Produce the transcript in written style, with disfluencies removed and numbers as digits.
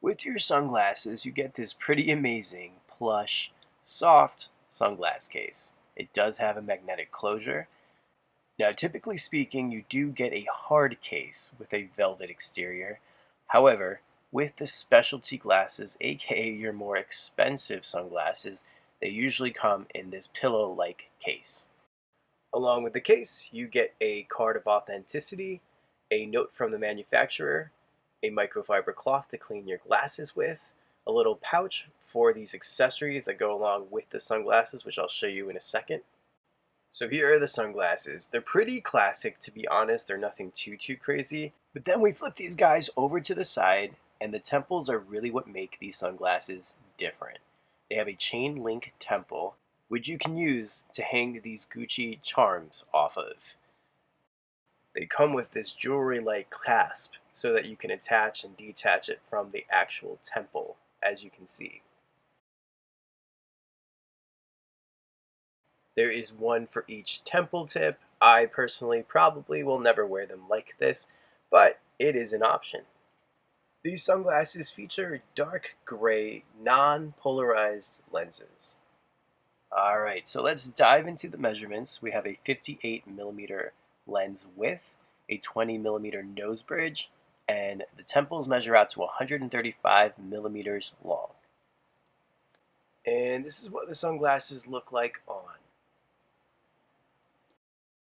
With your sunglasses, you get this pretty amazing, plush, soft sunglass case. It does have a magnetic closure. Now, typically speaking, you do get a hard case with a velvet exterior. However, with the specialty glasses, aka your more expensive sunglasses, they usually come in this pillow-like case. Along with the case, you get a card of authenticity, a note from the manufacturer, a microfiber cloth to clean your glasses with, a little pouch for these accessories that go along with the sunglasses, which I'll show you in a second. So here are the sunglasses. They're pretty classic, to be honest. They're nothing too crazy. But then we flip these guys over to the side, and the temples are really what make these sunglasses different. They have a chain link temple, which you can use to hang these Gucci charms off of. They come with this jewelry-like clasp so that you can attach and detach it from the actual temple, as you can see. There is one for each temple tip. I personally probably will never wear them like this, but it is an option. These sunglasses feature dark gray, non-polarized lenses. Alright, so let's dive into the measurements. We have a 58mm lens width, a 20mm nose bridge, and the temples measure out to 135mm long. And this is what the sunglasses look like on.